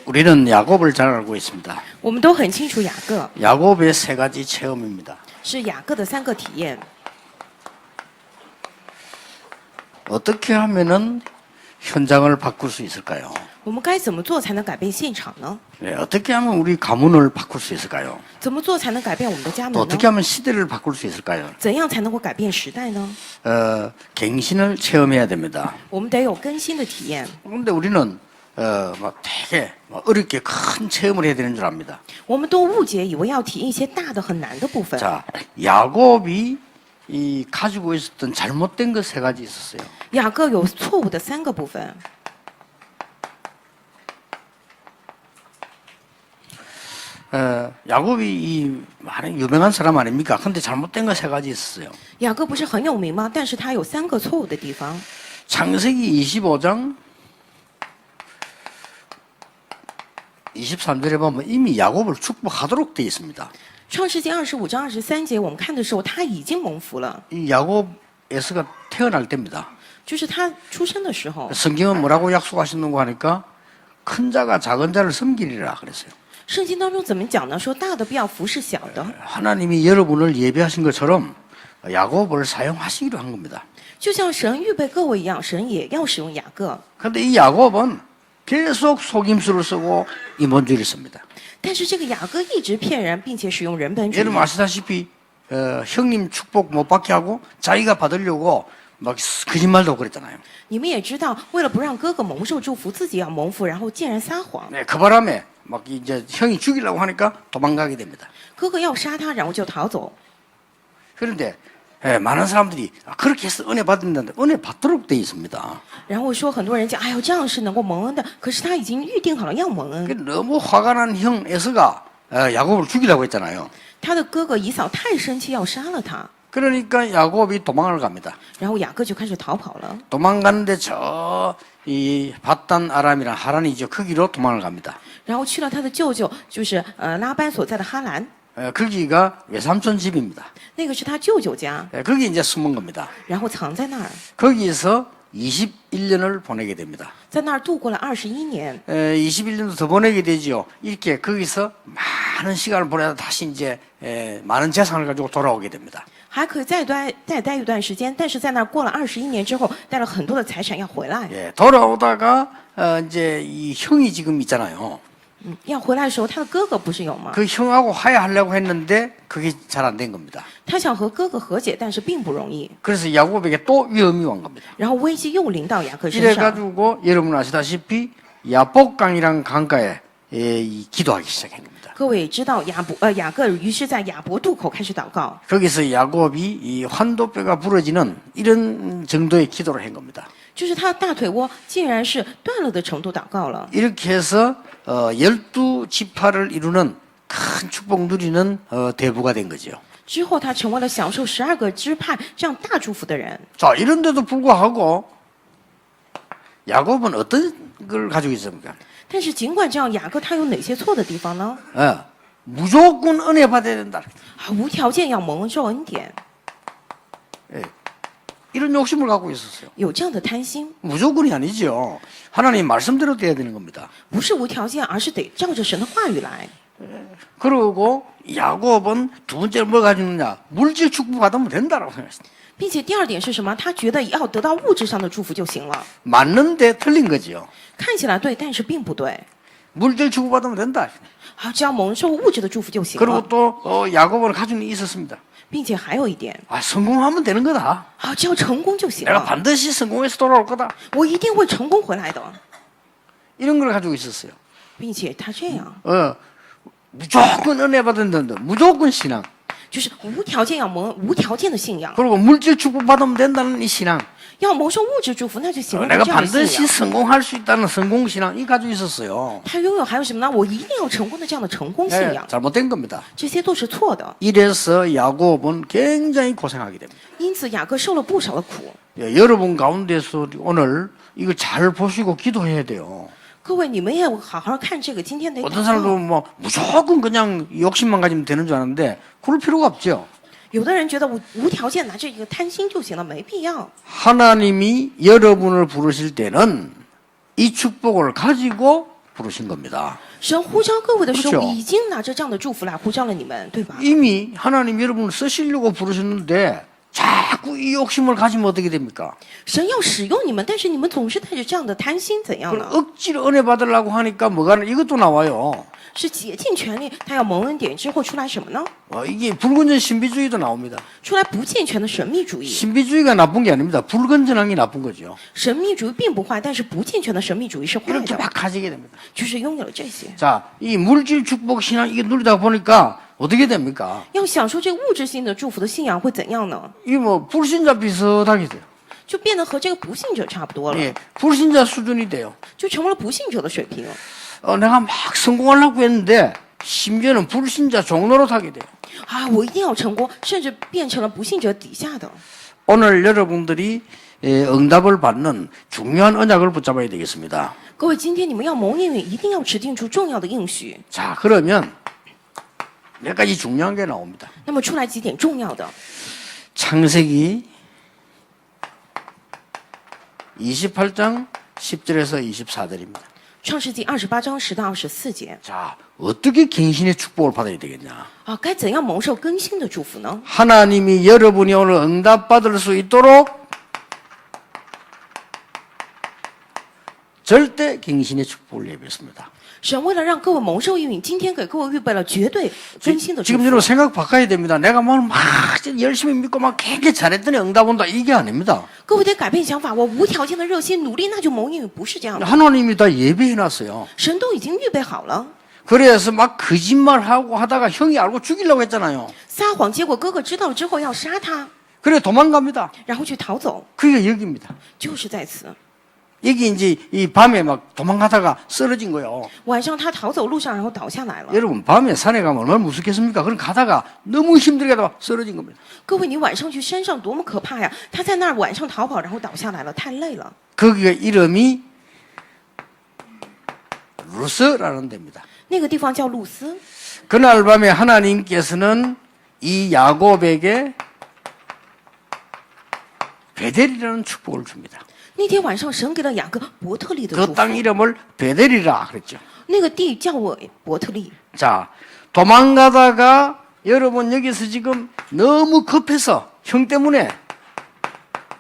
우리는 야곱을 잘 알고 있습니다. 我们都很清楚雅各 야곱의 세 가지 체험입니다. 是雅各的3个体验。 어떻게 하면은 현장을 바꿀 수 있을까요? 我们该怎么做才能改变现场呢？ 어떻게 하면 우리 가문을 바꿀 수 있을까요? 怎么做才能改变我们的家 또 门 어떻게 呢？ 하면 시대를 바꿀 수 있을까요? 怎样才能够改变时代呢？ 갱신을 체험해야 됩니다. 我们得有更新的体验。 그런데 우리는 되게 어렵게 큰 체험을 해야 되는 줄 압니다. 我们都误解，以为要体验一些大的很难的部分。 자, 야곱이 가지고 있었던 잘못된 것 세 가지 있었어요. 雅各有错误的3个部分。 야곱이 많은 유명한 사람 아닙니까? 근데 잘못된 거 세 가지 있었어요. 雅各不是很有名吗？但是他有3个错误的地方。 창세기 25장 23절에 보면 이미 야곱을 축복하도록 되어 있습니다. 创世纪25章23节，我们看的时候，他已经蒙福了， 이 야곱 에서가 태어날 때입니다. 就是他出生的时候。 성경은 뭐라고 약속하셨는고 하니까 큰 자가 작은 자를 섬기리라 그랬어요. 圣经当中怎么讲呢？说大的必要服侍小的， 하나님이 여러분을 예배하신 것처럼 야곱을 사용하시기로 한 겁니다. 就像神预备各位一样，神也要使用雅各。 그런데 이 야곱은 계속 속임수를 쓰고 인본주의를 씁니다. 但是这个雅各一直骗人，并且使用人本主义。 여러분 아시다시피 형님 축복 못 받게 하고 자기가 받으려고 막 거짓말도 그랬잖아요. 你们也知道，为了不让哥哥蒙受祝福，自己要蒙福，然后竟然撒谎。 네, 그 바람에 막 이제 형이 죽이려고 하니까 도망가게 됩니다. 哥哥要杀他，然后就逃走。 그런데 많은 사람들이 그렇게 해서 은혜 받는다는데 은혜 받도록 돼 있습니다. 然后说很多人讲，哎呦，这样是能够蒙恩的，可是他已经预定好了要蒙恩。 너무 화가 난 형 에서가 야곱을 죽이려고 했잖아요. 他的哥哥以扫太生气，要杀了他， 그러니까 야곱이 도망을 갑니다. 然后雅各就开始逃跑了。 도망가는데 이 바단 아람이란 하란이죠. 거기로 도망을 갑니다. 然后去了他的舅舅，就是拉班所在的哈兰， 거기가 외삼촌 집입니다. 那个是他舅舅家， 거기 이제 숨은 겁니다. 然后藏在那儿， 거기서 21년을 보내게 됩니다. 在那儿度过了21年。 21년도 더 보내게 되지요. 이렇게 거기서 많은 시간을 보내다 다시 이제 많은 재산을 가지고 돌아오게 됩니다. 还可以再待一段时间，但是在那儿过了21年之后，带了很多的财产要回来。 돌아오다가 이제 이 형이 지금 있잖아요. 要回来的时候，他的哥哥不是有吗？ 그 형하고 화해하려고 했는데 그게 잘 안 된 겁니다. 他想和哥哥和解，但是并不容易。 그래서 야곱에게 또 위험이 온 겁니다. 然后危机又临到雅各身上。 이래가지고 여러분 아시다시피 야복강이란 강가에 기도하기 시작한 겁니다. 各位也知道雅各于是在雅博渡口开始祷告， 거기서 야곱이 이 환도뼈가 부러지는 이런 정도의 기도를 한 겁니다. 就是他大腿窝竟然是断了的程度祷告了。 이렇게 해서 12지파를 이루는 큰 축복 누리는 대부가 된 거죠. 之后他成为了享受12个支派这样大祝福的人。 자, 이런데도 불구하고 야곱은 어떤 걸 가지고 있습니까? 但是尽管这样，雅各他有哪些错的地方呢？ 무조건 은혜 받아야 된다. 无条件要蒙受恩典， 이런 욕심을 갖고 있었어요. 有这样的贪心， 무조건이 아니죠. 하나님 말씀대로 돼야 되는 겁니다. 不是无条件，而是得照着神的话语来。 그리고 야곱은 두 번째로 뭘 가지고 있느냐? 물질 축복 받으면 된다라고 생각했어요. 并且第二点是什么？他觉得要得到物质上的祝福就行了， 맞는데 틀린 거지요. 看起来对，但是并不对。 물질 축복 받으면 된다. 只要蒙受物质的祝福就行 그리고 了， 또 야곱은 가지고 있었습니다. 并且还有一点， 성공하면 되는 거다. 只要成功就行 내가 了， 반드시 성공해서 돌아올 거다. 我一定会成功回来的， 이런 걸 가지고 있었어요. 并且他这样， 무조건 은혜 받는다. 무조건 신앙. 就是无条件要蒙，无条件的信仰， 그리고 물질 축복 받으면 된다는 이 신앙. 要蒙受物质祝福那就行了， 내가 这样的信 반드시 仰。 성공할 수 있다는 성공 신앙 이 가지고 있었어요. 他拥有还有什么呢？我一定要成功的这样的成功信 네, 仰， 잘못된 겁니다. 这些都是错的。 이래서 야곱은 굉장히 고생하게 됩니다. 因此雅各受了不少的苦。 여러분 가운데서 오늘 이거 잘 보시고 기도해야 돼요. 各位，你们也好好看这个，今天得 어떤 祷 사람도 告。 뭐 무조건 그냥 욕심만 가지면 되는 줄 아는데 그럴 필요가 없죠. 有的人觉得我无条件拿这个贪心就行了，没必要。 하나님이 여러분을 부르실 때는 이 축복을 가지고 부르신 겁니다. 神呼召各位的时候， 그렇죠 已经拿着这样的祝福来呼召了你们，对吧？ 이미 하나님 여러분을 쓰시려고 부르셨는데 자꾸 이 욕심을 가지면 어떻게 됩니까? 神要使用你们，但是你们总是带着这样的贪心，怎样 그걸 呢？ 억지로 은혜 받으려고 하니까 뭐가 이것도 나와요. 是竭尽全力，他要蒙恩典之后出来什么呢？ 이게 불건전 신비주의도 나옵니다. 出来不健全的神秘主义。 신비주의가 나쁜 게 아닙니다. 불건전한 게 나쁜 거죠. 神秘主义并不坏，但是不健全的神秘主义是坏 이렇게 的， 막 가지게 됩니다. 就是拥有了这些。 자, 이 물질 축복 신앙 이게 누리다 보니까 어떻게 됩니까? 要享受这个物质性的祝福的信仰会怎样呢？ 이게 뭐 불신자 비슷하게 돼요. 就变得和这个不信者差不多了， 예, 불신자 수준이 돼요. 就成为了不信者的水平。 내가 막 성공하려고 했는데 심지어는 불신자 종로로 타게 돼요. 啊，我一定要成功，甚至变成了不信者底下的。 오늘 여러분들이 응답을 받는 중요한 언약을 붙잡아야 되겠습니다. 各位，今天你们要蒙应允，一定要指定出重要的应许。 자, 그러면 몇 가지 중요한 게 나옵니다. 那么出来几点重要的？ 창세기 28장 10절에서 24절입니다. 创世纪28章10到24节。 자, 어떻게 갱신의 축복을 받아야 되겠냐? 啊，该怎样蒙受更新的祝福呢？ 하나님이 여러분이 오늘 응답받을 수 있도록 절대 갱신의 축복을 예비했습니다. 神为了让各位蒙受应允，今天给各位预备了绝对更新的祝 지금 福。 여러분 생각 바꿔야 됩니다. 내가 막 열심히 믿고 막 굉장히 잘했더니 응답 온다. 이게 아닙니다. 各位得改变想法，我无条件的热心努力，那就蒙应允，不是这样的。 하나님이 다 예배해놨어요. 神都已经预备好了， 그래서 막 거짓말하고 하다가 형이 알고 죽이려고 했잖아요. 撒谎，结果哥哥知道了之后要杀他， 그래 도망갑니다. 然后去逃走， 그게 여기입니다. 就是在此。 여기 이제 이 밤에 막 도망가다가 쓰러진 거예요. 晚上他逃走路上，然后倒下来了。 여러분 밤에 산에 가면 얼마나 무섭겠습니까? 그럼 가다가 너무 힘들게 하다가 쓰러진 겁니다. 各位，你晚上去山上多么可怕呀！他在那儿晚上逃跑，然后倒下来了，太累了。 거기가 이름이 루스라는 데입니다. 那个地方叫露丝。 그날 밤에 하나님께서는 이 야곱에게 베델이라는 축복을 줍니다. 那天晚上，神给了雅各伯特利的 그 祝福。 땅 이름을 베델이라 그랬죠. 那个地叫我伯特利。 자, 도망가다가 여러분 여기서 지금 너무 급해서 형 때문에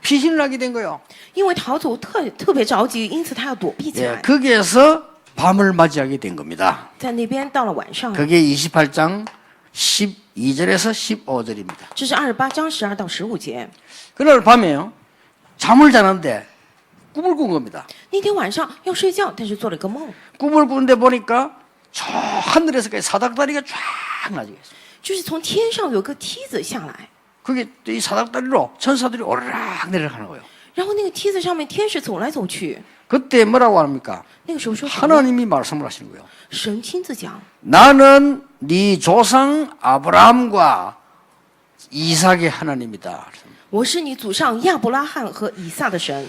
피신을 하게 된 거예요. 因为逃走特别着急，因此他要躲避起 예, 来。 거기에서 밤을 맞이하게 된 겁니다. 在那边到了晚上， 그게 28장 12절에서 15절입니다. 这是28章12到15节。 그날 밤에요. 잠을 자는데 꿈을 꾼 겁니다. 那天晚上要睡觉，但是做了一个梦， 꿈을 꾸는데 보니까 저 하늘에서까지 사닥다리가 쫙 나지게 있어요. 就是从天上有个梯子下来， 그게 이 사닥다리로 천사들이 오르락 내려가는 거예요. 然后那个梯子上面天使走来走去。 그때 뭐라고 합니까? 那个时候说什么呢？ 하나님이 말씀을 하시는 거예요. 神亲自讲， 나는 네 조상 아브라함과 이삭의 하나님이다. 我是你祖上亚伯拉罕和以撒的神，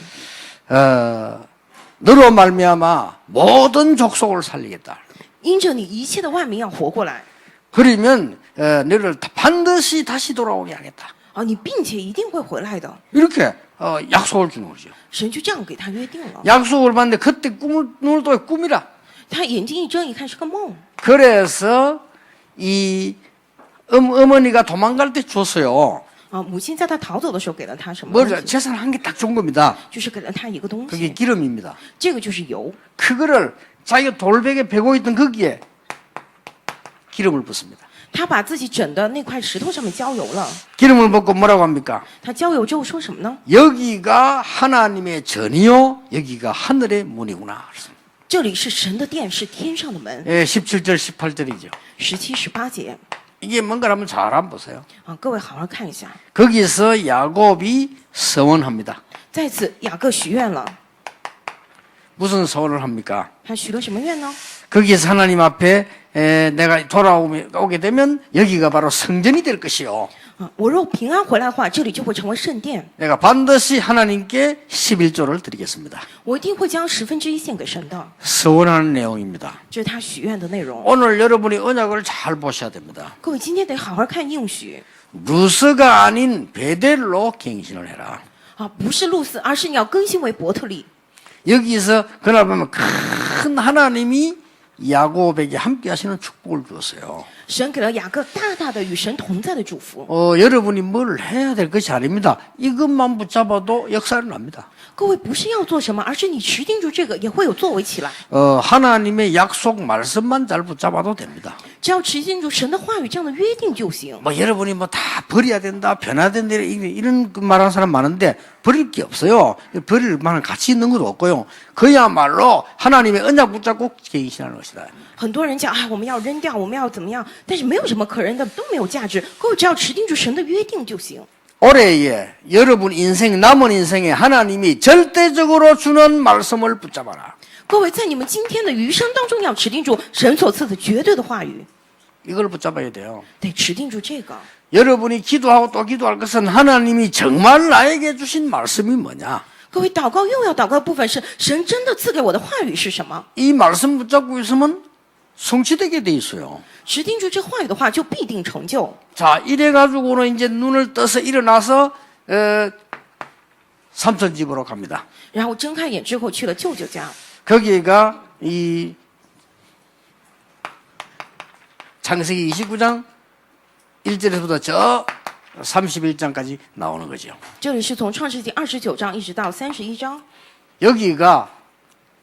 너로 말미암아 모든 족속을 살리겠다. 因着你一切的万民要活过来 그러면 너를 반드시 다시 돌아오게 하겠다. 啊！你并且一定会回来的。 이렇게 약속을 주는 거죠. 神就这样给他约定了。 약속을 받는데 그때 눈을 떠 꿈이라. 他眼睛一睁一看是个梦， 그래서 이 어머니가 도망갈 때 줬어요. 啊，母亲在他逃走的时候给了他什么 뭐 东西？ 재산 한 개 딱 준 겁니다. 就是给了他一个东 그게 西， 기름입니다. 这个就是油。 그거를 자기가 돌베개 베고 있던 거기에 기름을 붓습니다. 他把自己整的那块石头上面浇油了。 기름을 붓고 뭐라고 합니까? 他浇油之后说什么呢？ 여기가 하나님의 전이요, 여기가 하늘의 문이구나. 这里是神的殿，是天上的门。 예, 17절, 18절이죠. 17、18节 이게 뭔가 한번 잘 한번 보세요. 啊，各位好好看一下。 거기서 야곱이 서원합니다. 在此，雅各许愿了。 무슨 서원을 합니까? 他许了什么愿呢？ 거기서 하나님 앞에 내가 돌아오게 되면 여기가 바로 성전이 될 것이요. 啊，我若平安回来的话，这里就会成为圣殿。 내가 반드시 하나님께 11조를 드리겠습니다. 我一定会将1/10献给神的。 서원하는 내용입니다. 这是他许愿的内容。 오늘 여러분이 언약을 잘 보셔야 됩니다. 各位今天得好好看应许 루스가 아닌 베델로 갱신을 해라. 啊，不是路斯，而是你要更新为伯特利。 여기서 그날 보면 큰 큰 하나님이 야곱에게 함께 하시는 축복을 주었어요. 神给了雅各大大的与神同在的祝福。 여러분이 뭘 해야 될 것이 아닙니다. 이것만 붙잡아도 역사는 납니다. 各位不是要做什么，而是你持定住这个，也会有作为起来。 하나님의 약속 말씀만 잘 붙잡아도 됩니다. 只要持定住神的话语这样的约定就行。 여러분이 다 버려야 된다, 변화야 된다 이런 말하는 사람 많은데 버릴 게 없어요. 버릴 만한 가치 있는 것도 없고요. 그야말로 하나님의 언약 붙잡고 계시는 것이다. 很多人讲啊，我们要扔掉，我们要怎么样？但是没有什么可扔的，都没有价值。各位只要持定住神的约定就行。 올해에 여러분 인생 남은 인생에 하나님이 절대적으로 주는 말씀을 붙잡아라. 各位在你们今天的余生当中，要持定住神所赐的绝对的话语， 이걸 붙잡아야 돼요. 得持定住这个。 여러분이 기도하고 또 기도할 것은 하나님이 정말 나에게 주신 말씀이 뭐냐? 各位祷告又要祷告的部分是神真的赐给我的话语是什么？ 이 말씀 붙잡고 있으면 성취되게 돼 있어요. 持定住这话语的话，就必定成就。 자, 이래 가지고는 이제 눈을 떠서 일어나서 삼촌 집으로 갑니다. 然后睁开眼之后去了舅舅家， 거기가 이 창세기 29장 1절에서부터 저 31장까지 나오는 거죠. 这里是从创世纪29章一直到31章。 여기가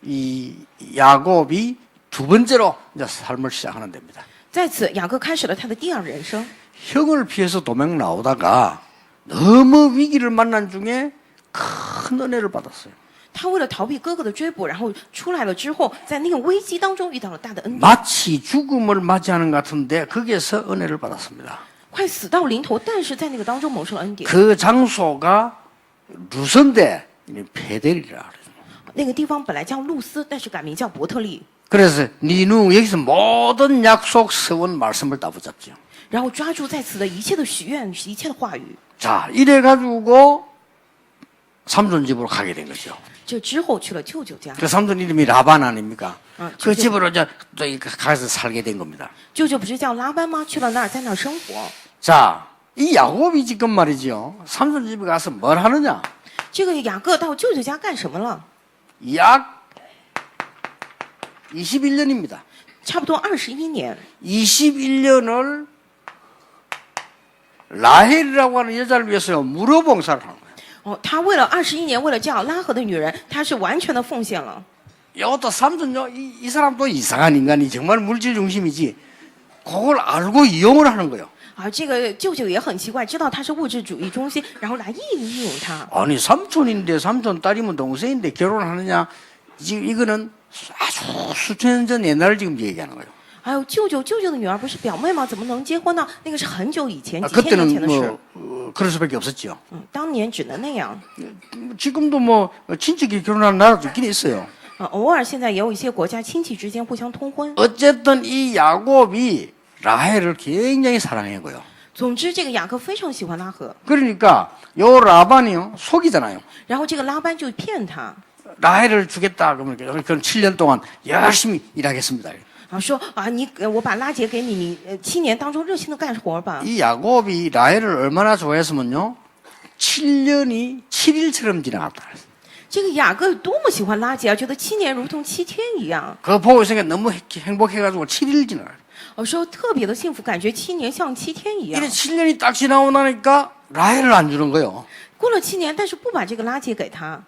이 야곱이 두 번째로 이제 삶을 시작하는 데입니다. 在此，雅各开始了他的第二人生。 형을 피해서 도망 나오다가 너무 위기를 만난 중에 큰 은혜를 받았어요. 他为了逃避哥哥的追捕，然后出来了之后，在那个危机当中遇到了大的恩典， 마치 죽음을 맞이하는 것 같은데 거기에서 은혜를 받았습니다. 快死到临头，但是在那个当中蒙受了恩典。 그 장소가 루선데 페델이라 그래요. 那个地方本来叫路斯，但是改名叫伯特利。 그래서 니누 여기서 모든 약속 세운 말씀을 다 붙잡죠. 然后抓住在此的一切的许愿，一切的话语。 자, 이래 가지고 삼촌 집으로 가게 된 거죠. 这之后去了舅舅家， 그 삼촌 이름이 라반 아닙니까? 그舅舅 집으로 이제 또 가서 살게 된 겁니다. 舅舅不是叫拉班吗？去了那儿，在那儿生活。 자, 이 야곱이 지금 말이죠. 삼촌 집에 가서 뭘 하느냐? 这个雅各到舅舅家干什么了？ 약 21년입니다. 差不多21年。 21년을 라헬이라고 하는 여자를 위해서 무료봉사를 하는 거예요. 哦，他为了21年，为了叫拉合的女人，他是完全的奉献了。 이것도 삼촌요, 이 사람도 이상한 인간이 정말 물질 중심이지. 그걸 알고 이용을 하는 거예요. 而这个舅舅也很奇怪，知道他是物质主义中心，然后来利用他。 아니 삼촌인데 삼촌 딸이면 동생인데 결혼하느냐? 지금 이거는 아주 수천 년 전 옛날을 지금 얘기하는 거예요. 还有舅舅的女儿不是表妹吗？怎么能结婚呢？那个是很久以前，几千年前 그때는 的事。 그럴 수밖에 없었죠. 当年只能那样。 지금도 뭐 친척이 결혼하는 나라도 있긴 있어요. 偶尔现在也有一些国家亲戚之间互相通婚。 어쨌든 이 야곱이 라헬을 굉장히 사랑해고요. 总之，这个雅各非常喜欢拉合， 그러니까 요 라반이요 속이잖아요. 然后这个拉班就骗他， 라헬을 주겠다 그러면 그럼 7년 동안 열심히 일하겠습니다. 然后说啊，我把拉结给你，你7年当中热心的干活吧。 이 야곱이 라헬을 얼마나 좋아했으면요. 7년이 7일처럼 지나갔다. 这个雅各有多么喜欢拉结啊，觉得7年如同7天一样。 그거 보고 있으니까 너무 행복해가지고 7일 지나가요. 我说特别的幸福，感觉7年像7天一样 이래 。 7년이 딱 지나고 나니까 라헬을 안 주는 거예요. 过了7年，但是不把这个拉结给他，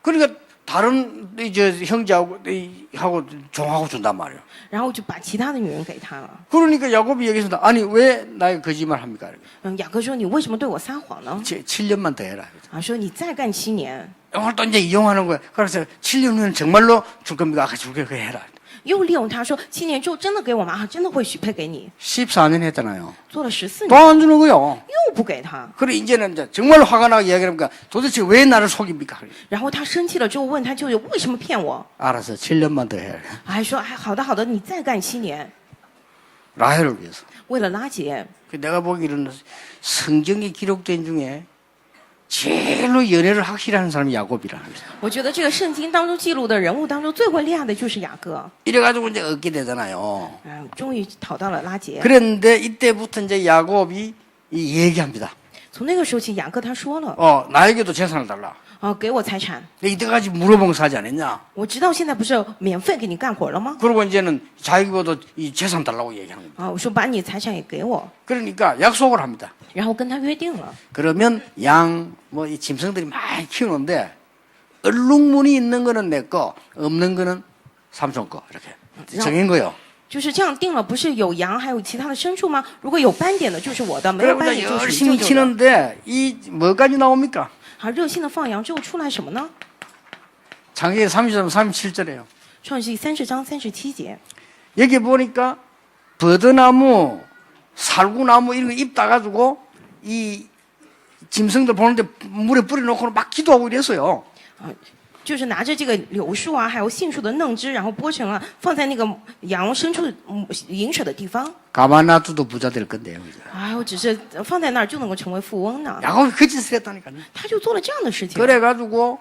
그러니까 다른 이제 형제하고 하고 종하고 준단 말이에요. 然后就把其他的女人给他了。 그러니까 야곱이 얘기했습니다. 아니 왜 나에게 거짓말 합니까? 雅各说：“你为什么对我撒谎呢？” 7년만 더 해라. 啊，说你再干7年， 오늘 또 이제 이용하는 거예요. 그래서 7년 후에는 정말로 줄 겁니다. 아까 줄게 그 해라. 又利用他说7年之后真的给我们啊，真的会许配给你。 14년 했잖아요. 做了14 또 年， 안 주는 거요. 又不给他。 그래 이제는 이제 정말 화가 나게 이야기합니까? 도대체 왜 나를 속입니까? 然后他生气了之后问他舅舅为什么骗我， 알아서 7년만 더 해. 还说哎好的好的，你再干7年， 라헬을 위해서. 为了拉结。 그 내가 보기에는 성경에 기록된 중에 제일로 연애를 확실히 하는 사람이 야곱이라는 거죠. 我觉得这个圣经当中记录的人物当中最会恋爱的就是雅各。 이래가지고 이제 얻게 되잖아요. 终于讨到了拉结。 그런데 이때부터 이제 야곱이 얘기합니다. 从那个时候起，雅各他说了 나에게도 재산을 달라. 给我财产。 이때까지 물어보면서 하지 않았냐? 我直到现在不是免费给你干活了吗？ 그리고 이제는 자기보다 이 재산 달라고 얘기하는 겁니다. 我说把你财产也给我， 그러니까 약속을 합니다. 然后跟他约定了。 그러면 양, 뭐, 이 짐승들이 많이 키우는데, 얼룩무늬 있는 거는 내 거, 없는 거는 삼촌 거, 이렇게 정한 거요. 就是这样定了，不是有羊还有其他的牲畜吗？如果有斑点的，就是我的；没有 그리고 斑 이제 点就是你 열심히 舅舅的。 치는데, 이, 뭐까지 나옵니까? 好，热心的放羊之后出来什么呢？ 창세기 30장 37절에요. 创世纪30章37节， 여기 보니까, 버드나무, 살구나무 이런 거 입 따가지고, 이 짐승들 보는데 물에 뿌려놓고 막 기도하고 이랬어요. 就是拿着这个柳树啊，还有杏树的嫩枝，然后剥成了，放在那个羊牲畜饮水的地方。 가만 놔둬도 부자 될 건데요. 그죠? 哎，我只是放在那儿就能够成为富翁呢。 야곱이 그 짓을 했다니까요. 他就做了这样的事情， 그래가지고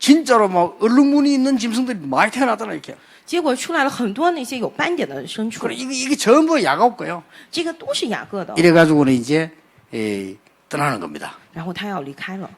진짜로 막 얼룩무늬 있는 짐승들이 많이 태어나더라 이렇게. 结果出来了很多那些有斑点的牲畜 그래 ， 이게 전부 야곱 거요. 这个都是雅各的。 이래가지고는 이제 떠나는 겁니다. 然后他要离开了，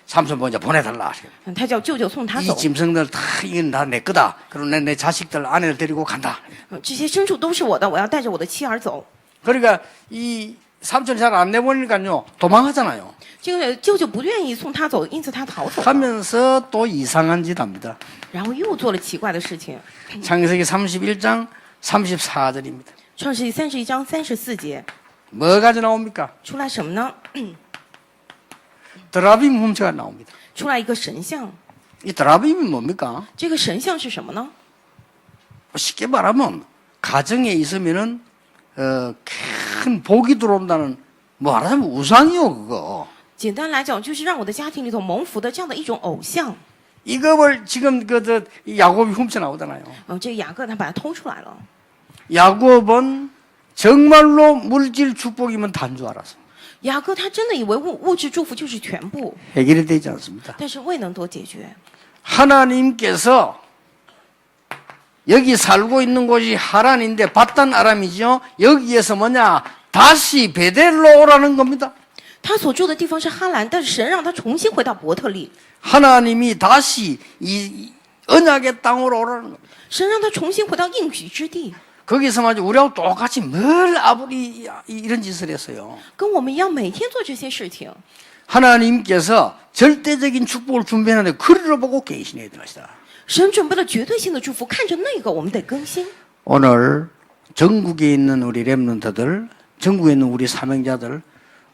삼손 먼저 보내달라. 他叫舅舅送他 이 走。 짐승들 다 이건 다 내 거다. 그리고 내 자식들 아내를 데리고 간다. 这些牲畜都是我的，我要带着我的妻儿走。 그러니까 이 삼촌 잘 안 내보니까요 도망하잖아요. 这个舅舅不愿意送他走，因此他逃走了， 하면서 또 이상한 짓 합니다. 然后又做了奇怪的事情。 창세기 31장 34절입니다. 创世纪31章34节 뭐가 나옵니까? 出来什么呢？ 드라빔 훔쳐가 나옵니다. 出来一个神像， 이 드라빔이 뭡니까? 这个神像是什么呢？ 쉽게 말하면 가정에 있으면은 큰 복이 들어온다는 뭐 말하자면 우상이요 그거. 简单来讲，就是让我的家庭里头蒙福的这样的一种偶像。 이걸 지금 이 야곱이 훔쳐 나오잖아요. 这个雅各他把它偷出来了。 야곱은 정말로 물질 축복이면 단 줄 알았어. 雅各他真的以为物质祝福就是全部， 해결이 되지 않습니다. 但是未能得解决。 하나님께서 여기 살고 있는 곳이 하란인데 바단 아람이죠. 여기에서 뭐냐 다시 베델로 오라는 겁니다. 他所住的地方是哈兰，但是神让他重新回到伯特利， 하나님이 다시 이 언약의 땅으로 오라는 겁니다. 神让他重新回到应许之地， 거기서 말이죠. 우리하고 똑같이 늘 아버리 이런 짓을 했어요. 跟我们一样每天做这些事情。 하나님께서 절대적인 축복을 준비하는데 그리로 보고 계시네요. 들으시다. 神准备了绝对性的祝福，看着那个我们得更新。 오늘 전국에 있는 우리 렘넌트들, 전국에 있는 우리 사명자들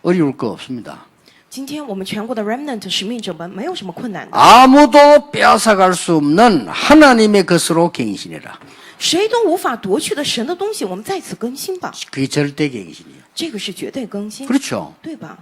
어려울 거 없습니다. 今天我们全国的 remnant 使命者们没有什么困难的， 아무도 빼앗아갈 수 없는 하나님의 것으로 갱신해라. 谁都无法夺去的神的东西，我们在此更新吧。 그게 절대 갱신이에요. 这个是绝对更新， 그렇죠? 对吧？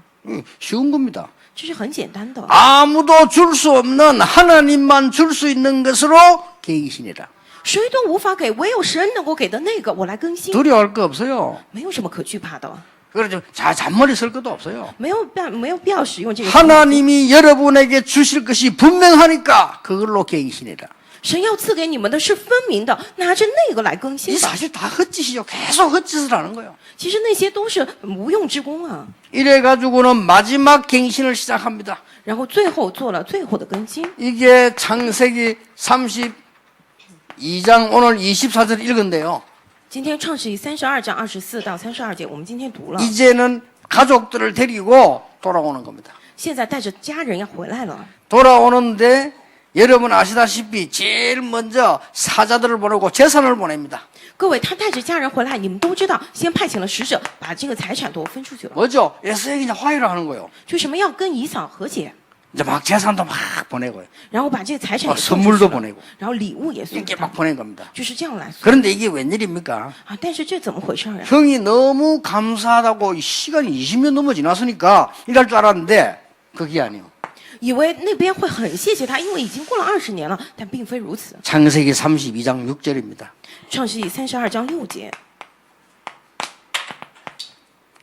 쉬운 겁니다. 这是很简单的。 아무도 줄 수 없는 하나님만 줄 수 있는 것으로 갱신해라. 谁都无法给，唯有神能够给的那个，我来更新， 두려워할 거 없어요. 没有什么可惧怕的， 그렇죠. 잔머리 쓸 것도 없어요. 没有必要使用这个。 하나님이 여러분에게 주실 것이 분명하니까 그걸로 갱신해라. 神要赐给你们的是分明的，拿着那个来更 이 新吧。 사실 다 헛짓이죠. 계속 헛짓을 하는 거예요. 其实那些都是无用之功啊。 이래가지고는 마지막 갱신을 시작합니다. 然后最后做了最后的更新， 이게 창세기 32장 오늘 24절 읽은데요. 今天创世纪32章24到32节，我们今天读了。 이제는 가족들을 데리고 돌아오는 겁니다. 现在带着家人要回来了， 돌아오는데 여러분 아시다시피 제일 먼저 사자들을 보내고 재산을 보냅니다. 各位，他带着家人回来，你们都知道，先派遣了使者，把这个财产都分出去了。 뭐죠? 에서에게 이제 화해를 하는 거예요. 就什么要跟以扫和解， 이제 막 재산도 막 보내고요. 然后把这个财产也送 선물도 出去了 보내고 然后礼物也送给 이렇게 他 막 ， 보낸 겁니다. 就是这样来送 그런데 이게 웬일입니까? 啊。但是这怎么回事啊？ 형이 너무 감사하다고 시간이 20년 넘어 지났으니까 이럴 줄 알았는데 그게 아니에요. 以为那边会很谢谢他，因为已经过了20年了，但并非如此。 창세기 32장 6절입니다. 创世纪32章6节，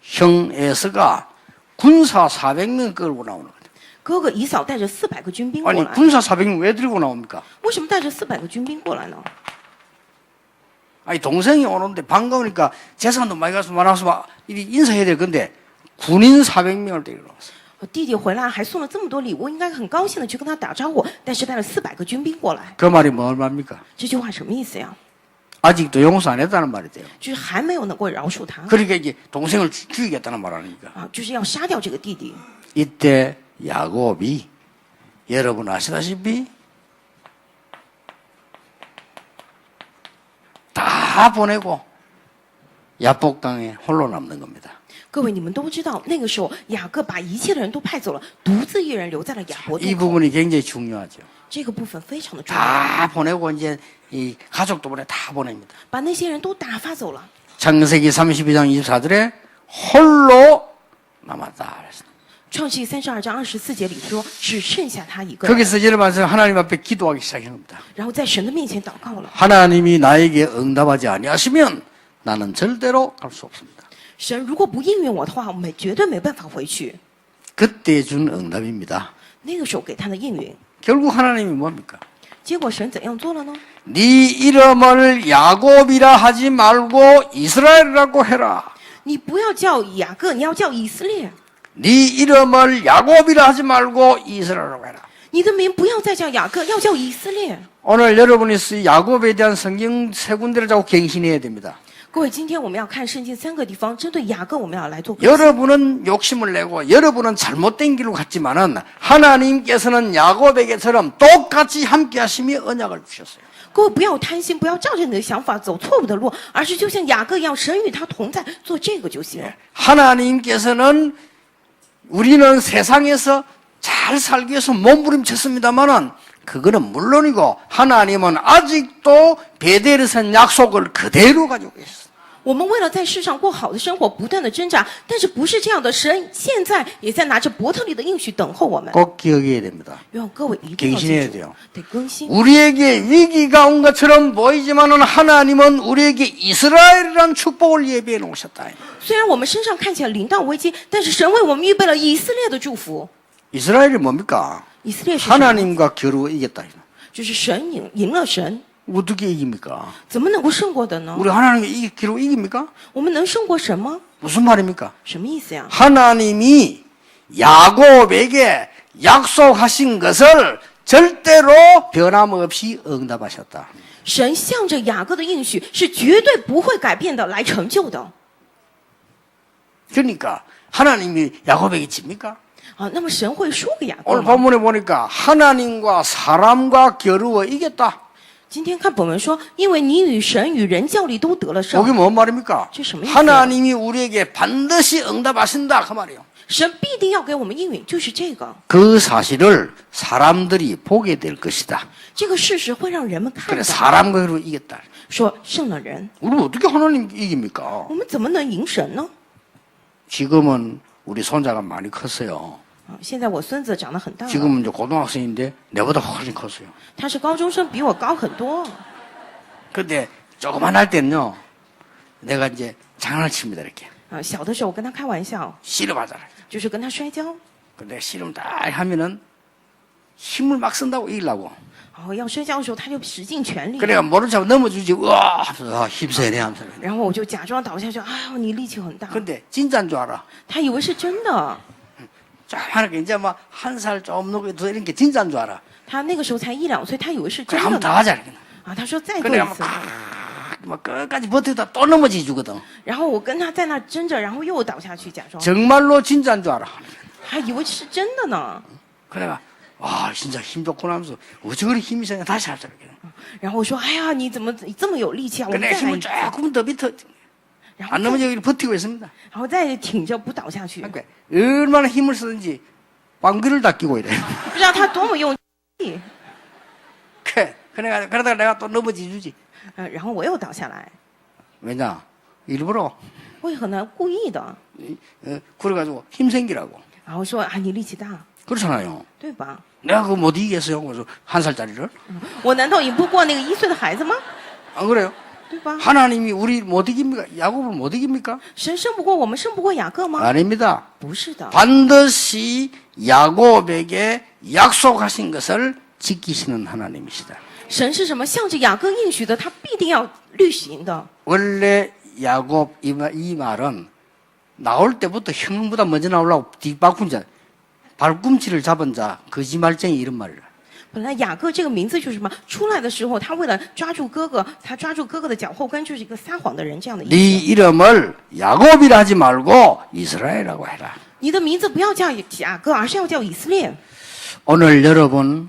형 에서가 군사 400명 끌고 나오는 거예요. 哥哥以扫带着400个军兵过 아니 来， 군사 400명 왜 들고 나옵니까? 为什么带着400个军兵过来呢？ 아니 동생이 오는데 반가우니까 재산도 많이 가서 많아서 막 인사해야 될 건데 군인 400명을 데리고 나왔어요. 弟弟回来还送了这么多礼物，应该很高兴的去跟他打招呼，但是带了400个军兵过来。 그 말이 뭘 말입니까? 这句话什么意思呀？ 아직도 용서 안 했다는 말이 돼요. 就是还没有能够饶恕他 그러니까 이제 동생을 죽이겠다는 말 아닙니까? 啊，就是要杀掉这个弟弟。 이때 야곱이 여러분 아시다시피 다 보내고 야복강에 홀로 남는 겁니다. 各位，你们都知道，那个时候雅各把一切的人都派走了，独自一人留在了雅博 이 渡口。 부분이 굉장히 중요하죠. 这个部分非常的重要， 다 보내고 이제 이 가족도 보내 다 보냅니다. 把那些人都打发走了。 창세기 32장 24절에 홀로 남았다. 그랬습니다. 创世记32章24节里说，只剩下他一个人， 거기서 여러분 하나님 앞에 기도하기 시작한 겁니다. 然后在神的面前祷告了。 하나님이 나에게 응답하지 아니하시면 나는 절대로 갈 수 없습니다. 神如果不应允我的话，我绝对没办法回去。 그때 준 응답입니다. 那个时候给他的应允， 결국 하나님이 뭡니까? 结果神怎样做了呢？ 네 이름을 야곱이라 하지 말고 이스라엘이라고 해라. 你不要叫雅各，你要叫以色列。 네 이름을 야곱이라 하지 말고 이스라엘이라고 해라. 你的名不要再叫雅各，要叫以色列。 오늘 여러분이 야곱에 대한 성경 세 군데를 자꾸 갱신해야 됩니다. 各位，今天我们要看圣经3个地方，针对雅各我们要来做更新。 여러분은 욕심을 내고 여러분은 잘못된 길로 갔지만은 하나님께서는 야곱에게처럼 똑같이 함께 하심이 언약을 주셨어요. 各位不要贪心，不要照着你的想法走错误的路，而是就像雅各一样，神与他同在，做这个就行了。 하나님께서는 우리는 세상에서 잘 살기 위해서 몸부림쳤습니다만은 그거는 물론이고 하나님은 아직도 베델에서 산 약속을 그대로 가지고 계셨어요. 我们为了在世上过好的生活，不断的挣扎，但是不是这样的？神现在也在拿着伯特利的应许等候我们。 꼭 기억해야 됩니다. 愿各位一定要记 갱신해야 住， 돼요. 得更新。 우리에게 위기가 온 것처럼 보이지만은 하나님은 우리에게 이스라엘이라는 축복을 예비해 놓으셨다. 虽然我们身上看起来临到危机，但是神为我们预备了以色列的祝福。 이스라엘이 뭡니까? 以色列是什么？ 하나님과 겨루어 이겼다. 就是神赢了神， 어떻게 이깁니까? 怎么能够胜过的呢？ 우리 하나님과 겨루어 이깁니까? 我们能胜过神吗？ 무슨 말입니까? 什么意思呀？ 하나님이 야곱에게 약속하신 것을 절대로 변함없이 응답하셨다. 神向着雅各的应许是绝对不会改变的，来成就的。 그러니까 하나님이 야곱에게 집니까? 啊，那么神会输给雅各 오늘 吗？ 본문에 보니까 하나님과 사람과 겨루어 이겼다. 今天看本文说，因为你与神与人较力都得了胜 그게 ，뭔 말입니까? 저什么意思呀？ 하나님이 우리에게 반드시 응답하신다 그 말이에요. 神必定要给我们应允，就是这个。 그 사실을 사람들이 보게 될 것이다. 这个事实会让人们看 그래 到， 사람과 겨루어 이겼다. 说胜了人， 우리 어떻게 하나님 이깁니까? 我们怎么能赢神呢？ 지금은 우리 손자가 많이 컸어요. 啊，现在我孙子长得很大了， 지금은 이제 고등학생인데 내보다 훨씬 컸어요. 他是高中生，比我高很多。 근데 조그만 할 때는요, 내가 이제 장난을 칩니다 이렇게. 啊，小的时候我跟他开玩笑， 씨름하잖아. 就是跟他摔跤， 근데 씨름 딱 하면은 힘을 막 쓴다고 이기려고. 然后要摔跤的时候他就使尽全力， 그래가 모른 척 넘어주지. 우와 하면서 힘세네 하면서. 然后我就假装倒下去，哎呦，你力气很大。 근데 진짜인 줄 알아. 他以为是真的， 조그만하게 이제 막 한 살 좀 넘고 이런 게 진짜인 줄 알아. 他那个时候才1、2岁，他以为是 그래 真 한번 的 더 呢。 하자 이렇게. 啊，他说再做 그래 一 막, 次， 막 끝까지 버티다 또 넘어지 주거든. 然后我跟他在那挣扎，然后又倒下去，假装， 정말로 진짜인 줄 알아. 还以为是真的呢。 그래가 와 진짜 힘 좋구나 하면서 어째 그리 힘이 세냐 다시 하자 이렇게. 然后我说，哎呀，你怎么这么有力气啊？我们 근데 再来 힘을 一次， 조금 더 밑에 然后 안 再 넘어지고 버티고 있습니다. 然后再挺着不倒下去。 그러니까 얼마나 힘을 쓰든지 방귀를 다 끼고 이래. 不知道他多么用力， 그러다가 내가 또 넘어지 주지. 然后我又倒下来， 왜냐? 일부러 为何呢？故意的。 그래가지고 힘 생기라고. 然后说啊，你力气大， 그렇잖아요. 对吧？ 내가 그거 못 이기겠어요. 그래서 한 살짜리를. 我难道赢不过那个1岁的孩子吗？ 안 그래요? 对吧？ 하나님이 우리 못 이깁니까? 야곱을 못 이깁니까? 神胜不过我们，胜不过雅各吗？ 아닙니다. 不是的， 반드시 야곱에게 약속하신 것을 지키시는 하나님이시다. 神是什么？向着雅各应许的，他必定要履行的。 원래 야곱 이 말은 나올 때부터 형보다 먼저 나오려고 뒤바꾼 자. 발꿈치를 잡은 자 거짓말쟁이 이런 말이라. 本来雅各这个名字就是什么？出来的时候，他为了抓住哥哥，他抓住哥哥的脚后跟，就是一个撒谎的人这样的意 네 思。 이름을 야곱이라 하지 말고 이스라엘이라고 해라. 你的名字不要叫雅各，而是要叫以色列。 오늘 여러분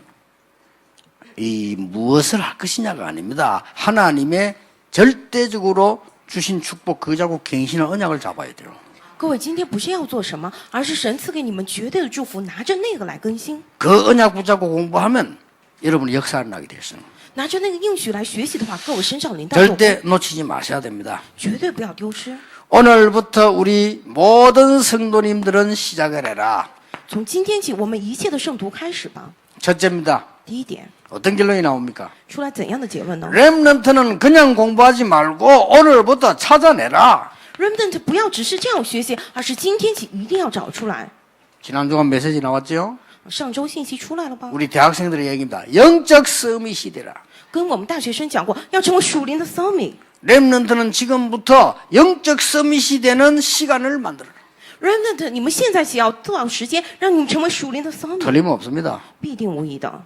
이 무엇을 할 것이냐가 아닙니다. 하나님의 절대적으로 주신 축복 그 자고 갱신한 언약을 잡아야 돼요. 各位，今天不是要做什么，而是神赐给你们绝对的祝福，拿着那个来更新， 그 언약 붙잡고 공부하면 여러분이 역사를 나게 되었어요. 拿着那个应许来学习的话，各位身上临到作 절대 놓치지 마셔야 됩니다. 绝对不要丢失。 오늘부터 우리 모든 성도님들은 시작을 해라. 从今天起，我们一切的圣徒开始吧。 첫째입니다. 第一点， 어떤 결론이 나옵니까? 出来怎样的结论呢 렘넌트는 그냥 공부하지 말고 오늘부터 찾아내라.？Remnant 不要只是这样学习，而是今天起一定要找出来。 지난 주간 메시지 나왔죠? 上周信息出来了吧？ 우리 대학생들의 얘기입니다. 영적 서밋 시대라. 跟我们大学生讲过，要成为属灵的 summit。 렘넌트는 지금부터 영적 서밋이 되는 시간을 만들어라. Remnant， 你们现在起要多少时间，让你们成为属灵的 summit， 틀림없습니다. 必定无疑的。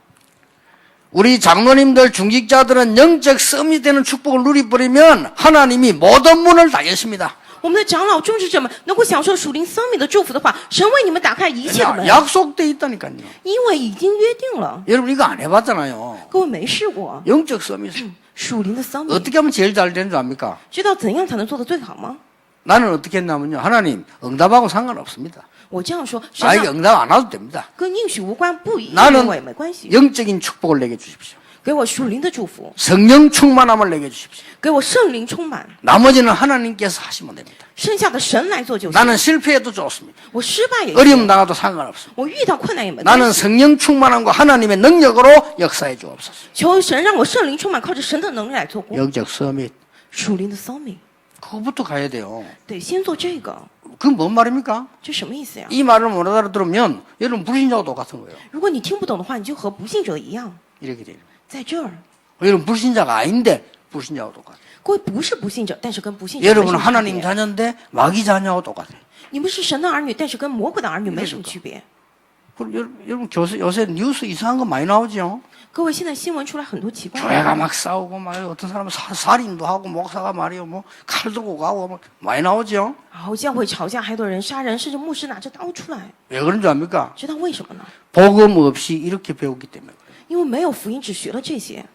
우리 장로님들 중직자들은 영적 서밋 되는 축복을 누리버리면 하나님이 모든 문을 다 여십니다. 我们的长老、种植者们能够享受属灵 summit 的祝福的话，神为你们打开一切的门， 약속돼 있다니까요. 因为已经约定了。 여러분 이거 안 해봤잖아요. 各位没试过 영적 서밋 属灵的 summit， 어떻게 하면 제일 잘 되는 줄 압니까? 知道怎样才能做得最好吗？ 나는 어떻게 했냐면요. 하나님 응답하고 상관없습니다. 我这样说，神 나에게 啊 응답 안 와도 됩니다. 跟应许无关，不一 나는 定为没关系。 영적인 축복을 내게 주십시오. 给我属灵的祝福， 성령 충만함을 내게 주십시오. 给我圣灵充满， 나머지는 하나님께서 하시면 됩니다. 剩下的神来做就行。 나는 실패해도 좋습니다. 我失败也 어려움 行， 당해도 상관없습니다. 我遇到困难也没关 나는 系。 성령 충만함과 하나님의 능력으로 역사해 주옵소서. 求神让我圣灵充满，靠着神的能力来做工。 영적 서밋 属灵的 summit， 그거부터 가야 돼요. 得先做这个， 그건 뭔 말입니까? 这什么意思呀？ 이 말을 못 알아들으면 여러분 불신자와 똑같은 거예요. 如果你听不懂的话，你就和不信者一样， 이렇게 돼요. 在这儿， 여러분 불신자가 아닌데 불신자와 똑같아요. 各位不是不信者，但是跟不信者没什 여러분은 么差 하나님 别。 자녀인데 마귀 자녀와 똑같아요. 你们是神的儿女，但是跟魔鬼的儿女没什么区别。 그럼 여러분 요새 뉴스 이상한 거 많이 나오죠? 各位，现在新闻出来很多奇怪的 교회가 막 싸우고 막 어떤 사람은 살인도 하고 목사가 말이요 뭐 칼 들고 가고 막 많이 나오죠? 然后教会吵架，还有人杀人，甚至牧师拿着刀出来， 왜 그런 줄 압니까? 知道为什么呢？ 복음 없이 이렇게 배웠기 때문에 그래요. 因为没有福音，只学了这些，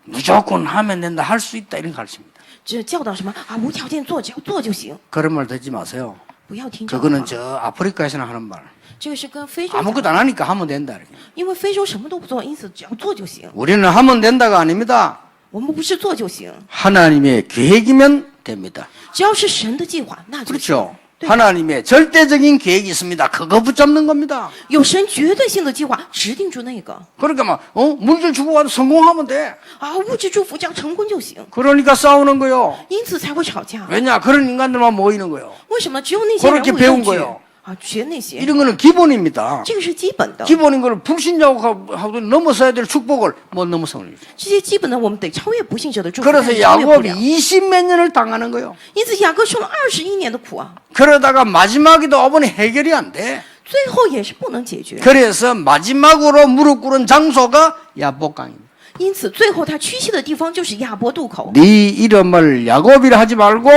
무조건 하면 된다, 할 수 있다 이런 가르칩니다. 只教导什么啊，无条件做，只要做就行， 그런 말 듣지 마세요. 不要听这个话 그거는 。 저 아프리카에서나 하는 말. 这个是跟非洲讲 아무것도 的， 안 하니까 하면 된다. 이렇게. 因为非洲什么都不做，因此只要做就行。 우리는 하면 된다가 아닙니다. 我们不是做就行， 하나님의 계획이면 됩니다. 只要是神的计划，那就行。 그렇죠? 对， 하나님의 절대적인 계획이 있습니다. 그거 붙잡는 겁니다. 有神绝对性的计划，指定住那个 그러니까 막 물질 주고 와도 성공하면 돼. 啊，物质祝福只要成功就行， 그러니까 싸우는 거요. 因此才会吵架。 왜냐? 그런 인간들만 모이는 거요. 为什么只有那些人 그렇게 会 배운 用具 거요 啊？学那些， 이런 거는 기본입니다. 这个是基本的。 기본인 걸 불신자하고 넘어서야 될 축복을 못 넘어서는 거죠. 这些基本的我们得超越不信者的祝福，但 그래서 是超越不 야곱이 了。 20몇 년을 당하는 거요. 因此雅各受了21年的苦啊， 그러다가 마지막에도 어머니 해결이 안 돼. 最后也是不能解决。 그래서 마지막으로 무릎 꿇은 장소가 야복강입니다. 因此最后他屈膝的地方就是亚伯渡口。 네 이름을 야곱이라 하지 말고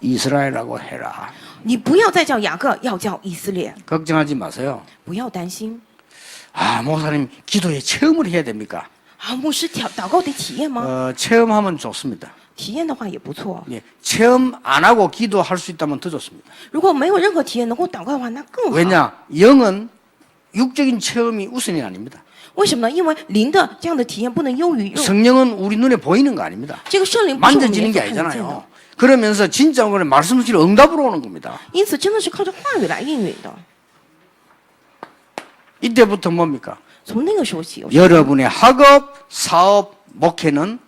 이스라엘이라고 해라. 你不要再叫雅各，要叫以色列， 걱정하지 마세요. 不要担心。 아 목사님 기도에 체험을 해야 됩니까? 啊，牧师祷告得体验吗？ 체험하면 좋습니다. 体验的话也不错。 예, 체험 안 하고 기도할 수 있다면 더 좋습니다. 如果没有任何体验能够祷告的话，那更好。 왜냐? 영은 육적인 체험이 우선이 아닙니다. 为什么呢？因为灵的这样的体验不能优于肉。 성령은 우리 눈에 보이는 거 아닙니다. 这个圣灵不是我们 만져지는 眼 게 所看得见的 아니잖아요. ， 그러면서 진짜 그런 말씀을 응답으로 오는 겁니다. 因此真的是靠着话语来应允的。 이때부터 뭡니까? 从那个时候起， 여러분의 학업, 사업, 목회는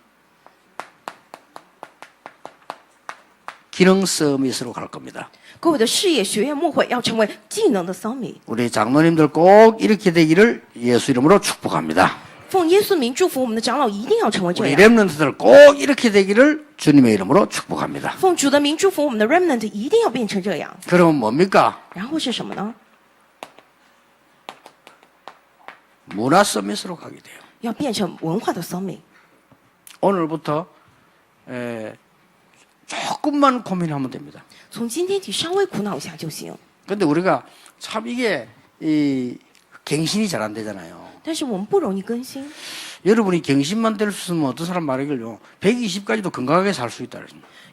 기능 서밋으로 갈 겁니다. 各位的事业、学院、牧会要成为技能的桑米。 우리 장로님들 꼭 이렇게 되기를 예수 이름으로 축복합니다. 奉耶稣名祝福我们的长老，一定要成为这 우리 样。 렘넌트들 꼭 이렇게 되기를 주님의 이름으로 축복합니다. 奉主的名祝福我们的 remnant，一定要变成这样。 그러면 뭡니까? 然后是什么呢？ 문화 서밋으로 가게 돼요. 要变成文化的 summit。 오늘부터 조금만 고민하면 됩니다. 从今天起稍微苦恼一下就行。 근데 우리가 참 이게 갱신이 잘 안 되잖아요. 但是我们不容易更新。 여러분이 갱신만 될 수 있으면 어떤 사람 말이길요. 120까지도 건강하게 살 수 있다.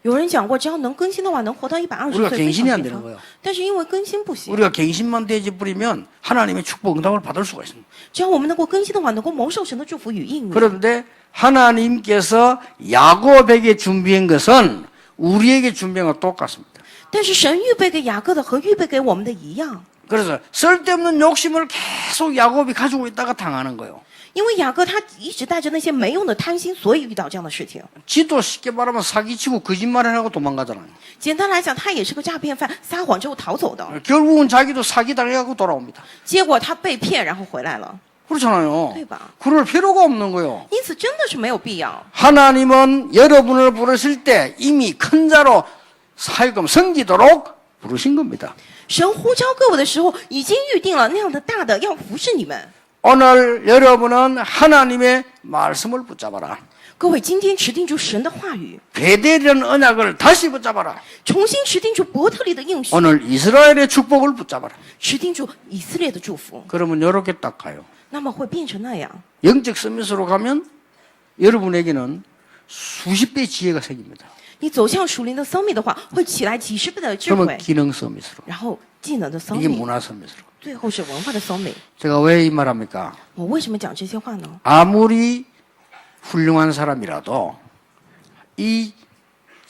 有人讲过，只要能更新的话，能活到120 우리가 岁非 갱신이 常 안 健 되는 康。 거예요. 但是因为更新不行， 우리가 갱신만 되지 뿌리면 하나님의 축복 응답을 받을 수가 있습니다. 只要我们能够更新的话，能够蒙受神的祝福与应允。 그런데 하나님께서 야곱에게 준비한 것은 우리에게 준비한 것 똑같습니다. 但是神预备给雅各的和预备给我们的一样， 그래서 쓸데없는 욕심을 계속 야곱이 가지고 있다가 당하는 거예요. 因为雅各他一直带着那些没用的贪心，所以遇到这样的事情。 지도 쉽게 말하면 사기치고 거짓말을 하고 도망가잖아요. 简单来讲，他也是个诈骗犯，撒谎之后逃走的， 결국은 자기도 사기당해갖고 돌아옵니다. 结果他被骗，然后回来了， 그렇잖아요. 对吧？ 그럴 필요가 없는 거예요. 因此真的是没有必要。 하나님은 여러분을 부르실 때 이미 큰 자로 살금 섬기도록 부르신 겁니다. 神呼召各位的时候，已经预定了那样的大的要服侍你们。 오늘 여러분은 하나님의 말씀을 붙잡아라. 各位今天持定住神的话语， 베델이라는 언약을 다시 붙잡아라. 重新持定住伯特利的应许， 오늘 이스라엘의 축복을 붙잡아라. 持定住以色列的祝福， 그러면 이렇게 딱 가요. 那么会变成那样。 영적 서밋으로 가면 여러분에게는 수십 배 지혜가 생깁니다. 你走向属灵的生命的话，会起来几十倍的智 그러면 慧， 기능 서밋으로. 然后技能的生 이게 命， 문화 서밋으로. 最后是文化的生命。 제가 왜 이 말합니까? 我为什么讲这些话呢？ 아무리 훌륭한 사람이라도 이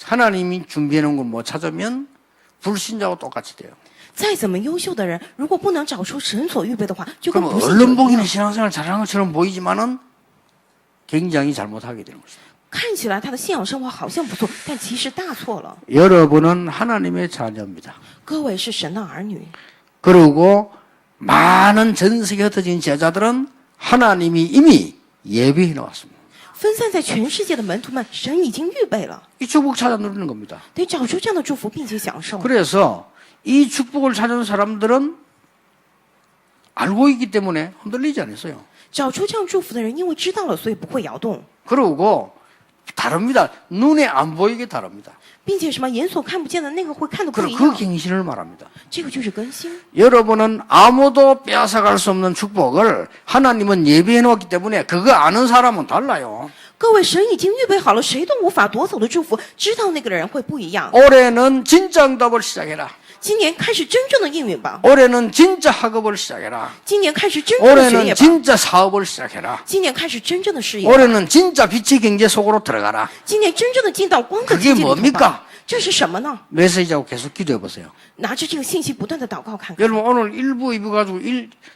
하나님이 준비해 놓은 걸 못 찾으면 불신자하고 똑같이 돼요. 再怎么优秀的人，如果不能找出神所预备的话，就跟 그럼 不信者 언론 一 보기는 样。 신앙생활 잘하는 것처럼 보이지만은 굉장히 잘못하게 되는 것입니다. 看起来他的信仰生活好像不错，但其实大错了。 여러분은 하나님의 자녀입니다. 各位是神的儿女， 그리고 많은 전 세계에 흩어진 제자들은 하나님이 이미 예비해 놓았습니다. 分散在全世界的门徒们，神已经预备了， 이 축복 찾아 누리는 겁니다. 得找出这样的祝福，并且享受。 그래서 이 축복을 찾은 사람들은 알고 있기 때문에 흔들리지 않았어요. 找出这样祝福的人，因为知道了，所以不会摇动， 그리고 다릅니다. 눈에 안 보이게 다릅니다. 并且什么眼所看不见的那个会看得不 그 一样。 갱신을 말합니다. 这个就是更新。 여러분은 아무도 빼앗아갈 수 없는 축복을 하나님은 예비해 놓았기 때문에 그거 아는 사람은 달라요. 各位，神已经预备好了，谁都无法夺走的祝福，知道那个人会不一样。 올해는 진짜 응답을 시작해라. 今年开始真正的应允吧， 올해는 진짜 학업을 시작해라. 今年开始真正的学 올해는 业吧， 진짜 사업을 시작해라. 今年开始真正的事业吧， 올해는 진짜 빛의 경제 속으로 들어가라. 今年真正的进到光的 그게 境界里头 뭡니까? 吧。这是什么呢？ 메시지하고 계속 기도해 보세요. 拿着这个信息不断的祷告看看。 여러분 오늘 1부, 2부 가지고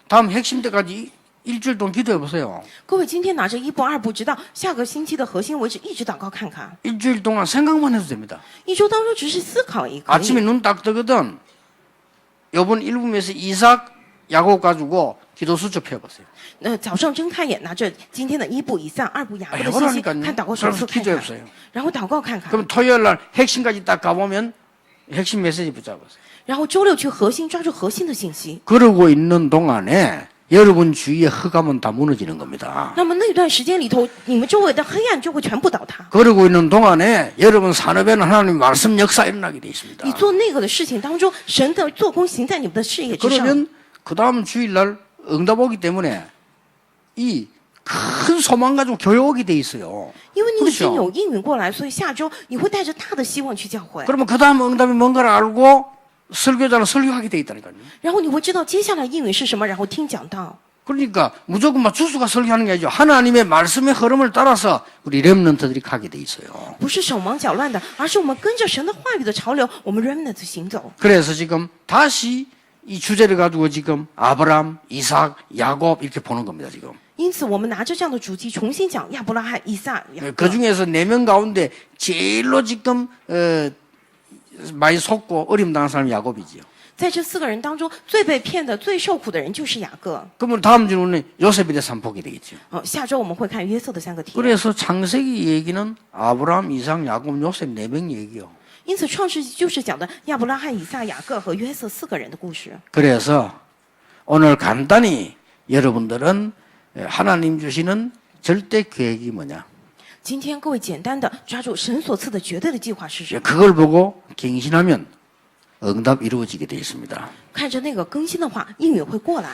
다음 핵심 때까지 일주일 동안 기도해 보세요. 各位今天拿着一步二步，直到下个星期的核心为止，一直祷告看看。 일주일 동안 생각만 해도 됩니다. 一周当中只是思考一个。 아침에 눈 딱 뜨거든 이번 1부에서 이삭, 야곱 가지고 기도 수첩 해보세요. 早上睁开眼，拿着今天的一步以上、二步雅各的信息， 해보라니까요. 看祷告手 그래서 册看 기도해 看， 보세요. 然后祷告看看， 그럼 토요일 날 핵심까지 딱 가보면 핵심 메시지 붙잡으세요. 然后周六去核心，抓住核心的信息。 그러고 있는 동안에 여러분 주위의 흑암은 다 무너지는 겁니다. 那么那段时间里头，你们周围的黑暗就会全部倒塌。 그러고 있는 동안에 여러분 산업에는 하나님 말씀 역사 일어나게 돼 있습니다. 你做那个的事情当中，神的做工行在你们的事业之上。 그러면 그 다음 주일날 응답 오기 때문에 이 큰 소망 가지고 교회 오게 돼 있어요. 因为你已经 그렇죠? 有应允过来，所以下周你会带着大的希望去教会， 그러면 그 다음 응답이 뭔가를 알고 설교자는 설교하게 돼 있다니까요. 然后你会知道接下来应允是什么，然后听讲道。 그러니까 무조건 막 주수가 설교하는 게 아니죠. 하나님의 말씀의 흐름을 따라서 우리 렘넌트들이 가게 돼 있어요. 不是手忙脚乱的，而是我们跟着神的话语的潮流，我们 remnant 行走。 그래서 지금 다시 이 주제를 가지고 지금 아브람, 이삭, 야곱 이렇게 보는 겁니다. 지금. 因此，我们拿着这样的主题重新讲亚伯拉罕、以撒、雅各。 그 중에서 4명 가운데 제일로 지금 많이 속고 어림당한 사람이 야곱이지요. 在这4个人当中，最被骗的、最受苦的人就是雅各。 그러면 다음 주는 요셉에 대해서 한번 보게 되겠죠. 下周我们会看约瑟的3个题。 그래서 창세기 얘기는 아브람, 이삭, 야곱, 요셉 4명 얘기요. 因此，创世纪就是讲的亚伯拉罕、以撒、雅各和约瑟4个人的故事。 그래서 오늘 간단히 여러분들은 하나님 주시는 절대 계획이 뭐냐? 今天各位简单的抓住神所赐的绝对的计划是什么？ 그걸 보고 갱신하면 응답 이루어지게 되어 있습니다. 看着那个更新的话，应允会过来。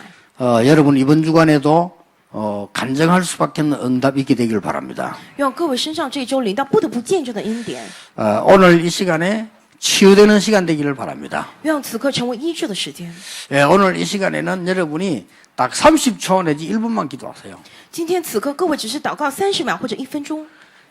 여러분 이번 주간에도 간증할 수밖에 없는 응답이 있게 되기를 바랍니다. 愿各位身上这一周领到不得不见证的恩典， 오늘 이 시간에 치유되는 시간 되기를 바랍니다. 愿此刻成为医治的时间。 오늘 이 시간에는 여러분이 딱 30초 내지 1분만 기도하세요. 今天此刻，各位只是祷告30秒或者1分钟。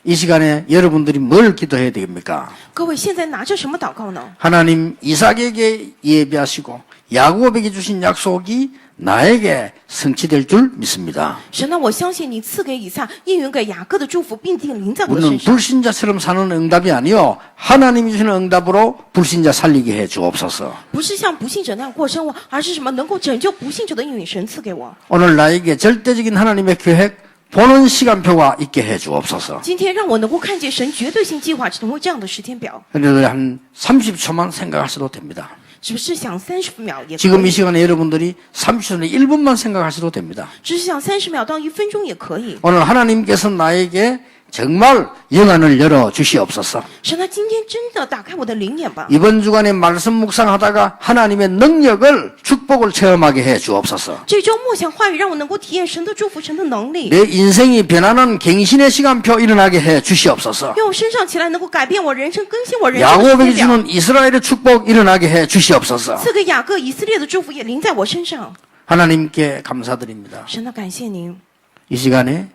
이 시간에 여러분들이 뭘 기도해야 됩니까? 各位现在拿着什么祷告呢？ 하나님 이삭에게 예비하시고 야곱에게 주신 약속이 나에게 성취될 줄 믿습니다. 神呢，我相信你赐给以撒应允给雅各的祝福，并定临在我的 우리는 身上。 불신자처럼 사는 응답이 아니요 하나님이 주시는 응답으로 불신자 살리게 해 주옵소서. 不是像不信者那样过生活，而是什么能够拯救不信者的应允，神赐给我。 오늘 나에게 절대적인 하나님의 계획 보는 시간표가 있게 해 주옵소서. 今天让我能够看见神绝对性计划成为这样的时间表， 그래도 한 30초만 생각하셔도 됩니다. 只是想30秒也可 지금 이 以， 시간에 여러분들이 30초 내 1분만 생각하셔도 됩니다. 只是想30秒到1分钟也可以。 오늘 하나님께서 나에게 정말 영안을 열어 주시옵소서. 神啊，今天真的打开我的灵眼吧！ 이번 주간에 말씀 묵상하다가 하나님의 능력을 축복을 체험하게 해 주옵소서. 这周默想话语，让我能够体验神的祝福、神的能力， 내 인생이 변하는 갱신의 시간표 일어나게 해 주시옵소서. 用我身上起来能够改变我人生、更新我人生的 야곱에게 时间表。 주는 이스라엘의 축복 일어나게 해 주시옵소서. 赐给雅各、以色列的祝福也临在我身上。 하나님께 감사드립니다. 神啊，感谢您！ 이 시간에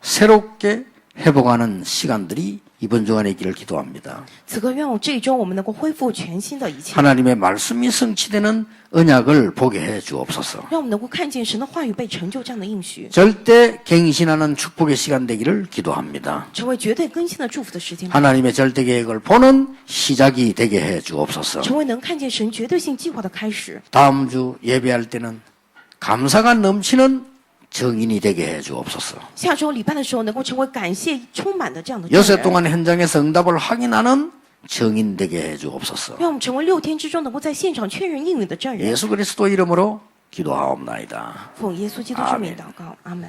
새롭게 회복하는 시간들이 이번 주간에 있기를 기도합니다. 此刻，愿我这一周我们能够恢复全新的一切， 하나님의 말씀이 성취되는 언약을 보게 해 주옵소서. 让我们能够看见神的话语被成就这样的应许， 절대 갱신하는 축복의 시간 되기를 기도합니다. 成为绝对更新的祝福的时间， 하나님의 절대 계획을 보는 시작이 되게 해 주옵소서. 成为能看见神绝对性计划的开始。 다음 주 예배할 때는 감사가 넘치는 정인이 되게 해 주옵소서. 下周礼拜的时候，能够成为感谢充满的这样的证 여섯 人。 동안 현장에서 응답을 확인하는 정인 되게 해 주옵소서. 让我们成为6天之中能够在现场确认应允的证人。 예수 그리스도 이름으로 기도하옵나이다. 奉耶稣基督之名祷告，阿门。